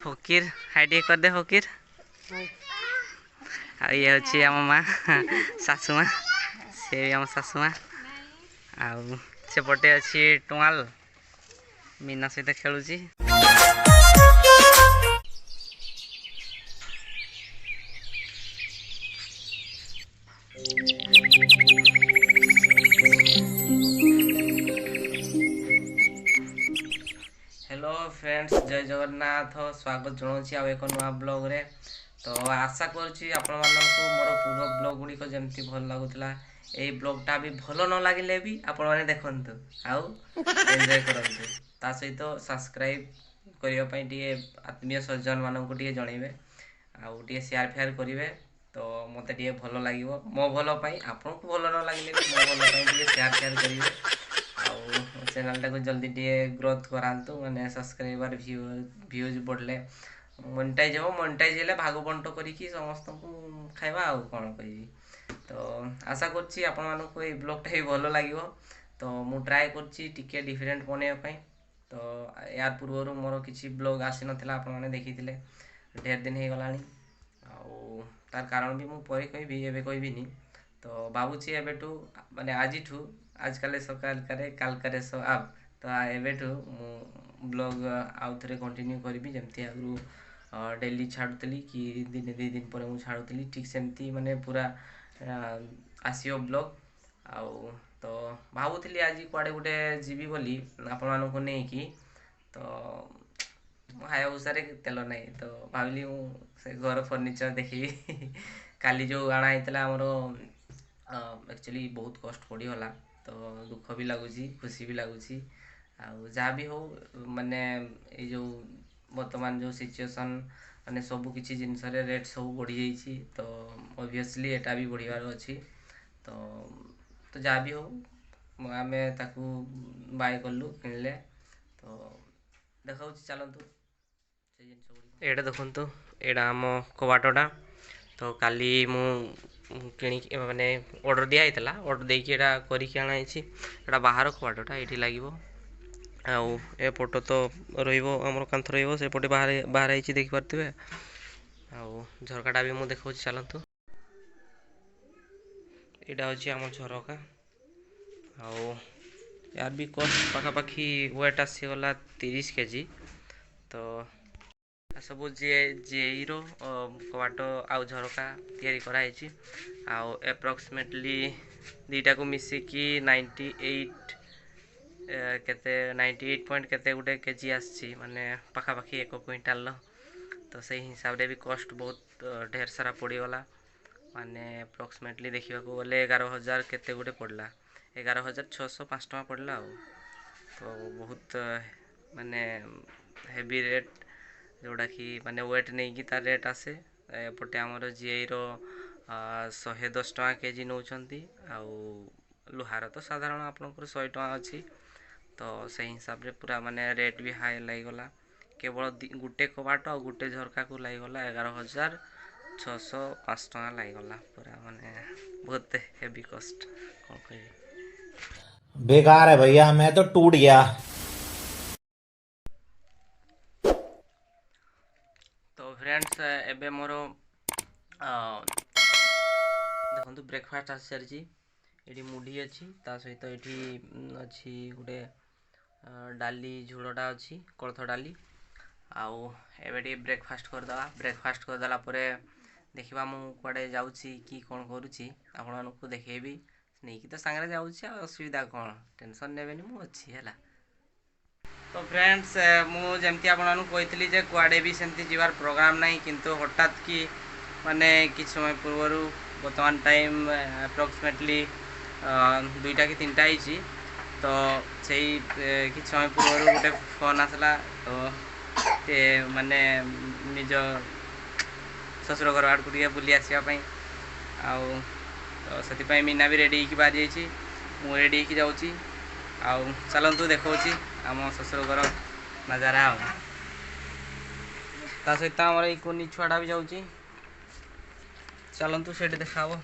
फकीर हाइटे कर दे फकीर ये हूँ आम माँ सासुमा से आम सासुमा आउटे अच्छी टुआल मीना सहित खेलुची। हेलो फ्रेंड्स, जय जगन्नाथ। स्वागत जनाऊँगी आ एक नुआ ब्लॉग रे। तो आशा करुँची आपण मानक मोर पूर्व ब्लॉग गुड़िक जमती भल लगुला यही ब्लॉगटा भी भल न लगे भी आपण मैंने देखु आउ एंजॉय करंतु ता सहित सब्सक्राइब करने आत्मीय सज्जन मानक जनइबे आउ शेयर फेयर करेंगे तो मत भल लगे मो भल आपन को भल न लगे भी मो भल शेयर फेयर करेंगे आउ चैनल टाक जल्दी ग्रोथ करातु माने सब्सक्राइबर व्यूज बढ़ले मोनेटाइज हो मोनेटाइज हेले भाग बंट करिकी समस्त को खाइबा आउ कौन कहि। तो आशा करछि आपण मानको ए ब्लॉगटा ही भल लागिवो। तो मु ट्राए करछि टिके डिफरेंट बनेबा पई। तो यार पूर्व मोर किसी ब्लॉग आसी नथिला आपण माने देखिथिले ढेर दिन हे गलानी आउ तार कारण भी मु परे कहबी एबे कहबिनी। तो भावुछि एबेठू माने आजिठू आजकल सकाल करे काल करे सो अब तो एबेठू मु ब्लॉग आउ थरे कंटिन्यू करबी जेमती आगु डेली छाड़ुली कि दिन दी दिन पर मुझे छाड़ुली ठीक सेमती माने पूरा आसियो ब्लॉग आउ। तो भावुली आज कुआडे गुटे जीवी बोली आपण मानक नहीं कि तो हायाबुसारे तेल नहीं तो भाविली से घर फर्निचर देखी काली जो आना होता आमर एक्चुअली बहुत कष्ट पड़गला तो दुख भी लगुच खुशी भी लगुच जहाँ भी हो माने ये जो वर्तमान जो सिचुएशन माने सब किसी जिनस रेट सब बढ़ी जाइए तो ऑब्वियसली एटा भी बढ़ियार अच्छी। तो तो जहाँ भी हो आम ताकू बाय कलु किणले तो देखा चलतु एटा देखु एटा आम कबाटा तो काली मु किणी माने ऑर्डर दिया ऑर्डर देकी एटा करिक आना बाहर कबाटा ये लगे आउ एपट तो रमर कांथ रेपटे बाहर बाहर देखी पारे आउ झरकाटा भी मुझे देखा चलतु यहाँ हूँ आम झरका आउ यार भी कस्ट पाखापाखि वेट आसीगला 30 केजी। तो सब जेई रो कबाट आउ झरका तैयारी कराई आउ एप्रोक्सीमेटली दीटा को मिसिकी 98 केते 98 पॉइंट केते गुटे केजी आसी माने पाखापाखि 1 क्विंटाल। तो से हिसाब रे भी कॉस्ट बहुत ढेर सारा पड़गला माने अप्रोक्सीमेटली देखा गले 11,000 केते गुटे पड़ला 11,605 टका पड़ला आउ। तो बहुत माने हेवी रेट जोड़ा कि माने वेट नहीं कि तार रेट आसे एपटे आमर जीआई रो 110 टका केजी नौचंती आउ लुहार तो साधारण आपनकर 100 टका अच्छी। तो से हिसाब रे पूरा माने रेट भी हाई लगला केवल गुटे कबाट और गुटे झरका को लगला 11,605 टका लगला पूरा माने बहुत हेवी कॉस्ट कौन कह बेकार है भैया मैं तो टूट गया। तो फ्रेंड्स एबे मोर देखो ब्रेकफास्ट आसी सारी ये मुढ़ी अच्छी ता सहित ये अच्छी गोटे डाली झोलटा अच्छी कोलथ डाली आउ एबे ब्रेकफास्ट करदे ब्रेकफास्ट करदेला देखा मु कुआडे जाऊँगी कि कौन करुँची आपको देखेबी नहीं कि तो सांगे जाऊँगी असुविधा कौन टेंशन नेबेनी मु अच्छी है। तो फ्रेंड्स मुझे आपको कही कुआडे भी सेमती जीवार प्रोग्राम नहीं किंतु हठात कि माने किछ समय पूर्वर वर्तमान टाइम अप्रोक्सीमेटली 2टा कि 3टा ही तो से कि समय पूर्व गोटे फोन आसला तो माने निज ससुर घर आड़ को बुली आसवाई आउ तो से मीना भी रेडी होगी बाहरी जाइए मु रेडी होगी जाऊँगी आउ चलतु देखा आम ससुर घर नजारा ता सहित आमर ये कुनी छुआटा भी जाऊँगी चलतु से देखा।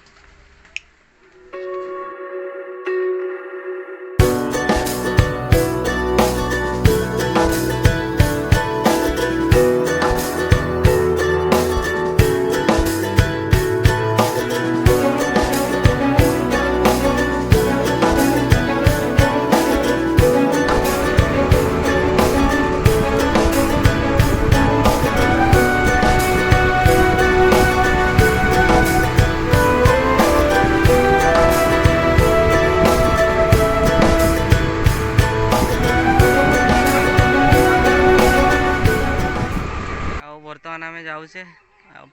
बर्तमान आम जाऊे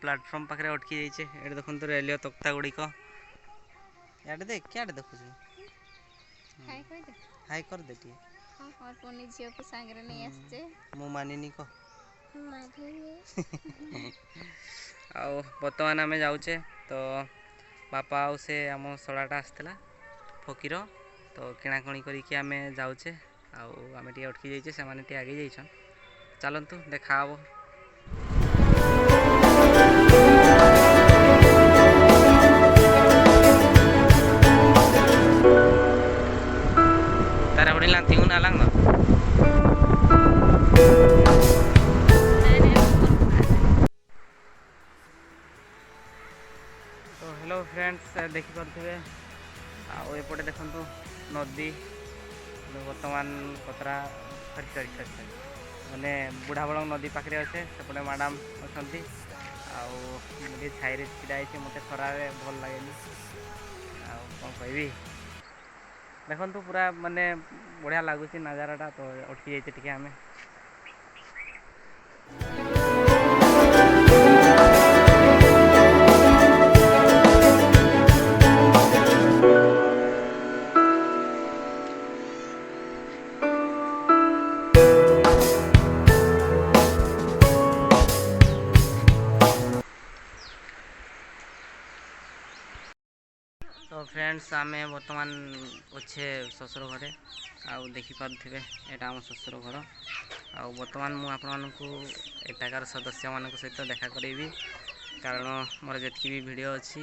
प्लाटफर्म पाखे अटकी जाइए ये देखो रेलवे तख्ता गुड़िक याडे देख क्या देखु हाई कर दे झील को सांगे नहीं आसचे मु मानिनी कह आउ बर्तमान आम जाऊे तो बापा आउ से आम सड़ाटा आसला फकीर तो किणाकणी करके आम जाऊे आम टे अटकी जाइए से मैंने आगे जाइछन चलतु देखा हे तारा बड़ी लाती हूँ ना लंग तो हेलो फ्रेंड्स देखिपे आउटे देखु नदी बर्तमान कतरा मैंने बुढ़ा बड़ नदी पाखे अच्छे सेपटे मैडम अच्छा छाई छिड़ा मत खरार भल लगे कौन कह देखु पूरा माने बढ़िया लगुच नजाराटा तो अटकी जाइए आम तो फ्रेंड्स आम बर्तमान अच्छे ससुर घरे आउ देखिपे यहाँ आम ससुर घर आ बर्तमान मुझे एटाकार सदस्य मान सहित देखा करेबी कारण मोर जी भी वीडियो अच्छी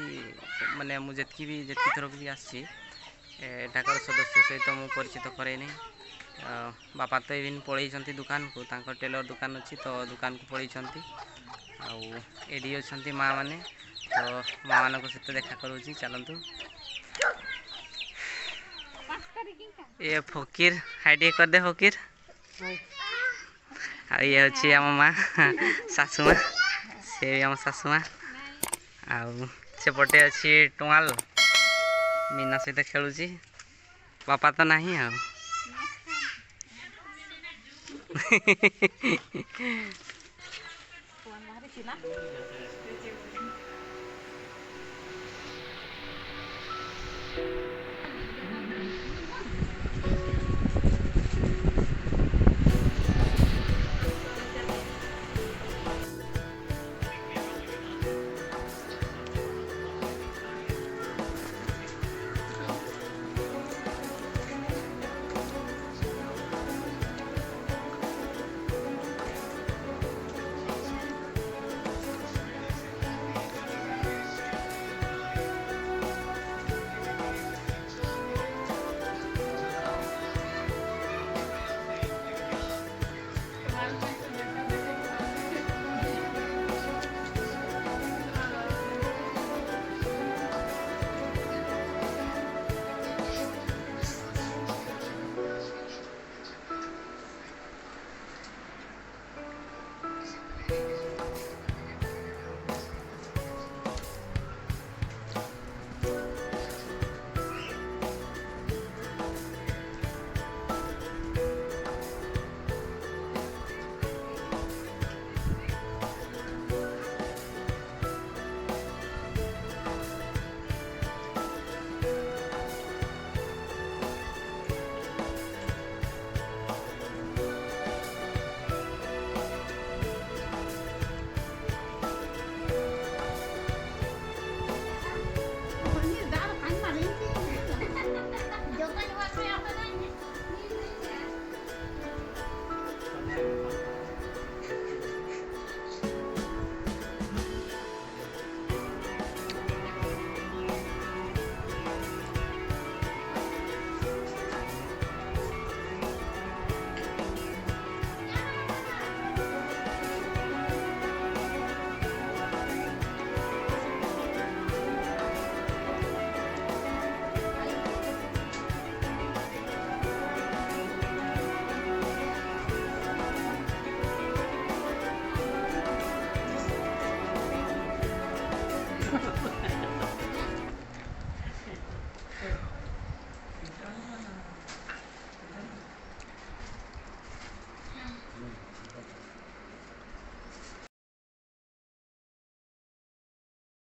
माने मुझे जी थर भी आसी एटाकार सदस्य सहित मुझे परिचित करेनी बापा तो इवन पलैंती दुकान को टेलर दुकान अच्छी तो दुकान को पलैंती आडी अच्छा माँ मैंने तो माँ मान सहित देखा करुँच चलतु ये फकीर हाइड कर दे फकीर ये हूँ आम माँ सासू माँ से भी आम सासू माँ आउटे अच्छी टुआल मीना सहित खेलुची बापा तो नहीं आ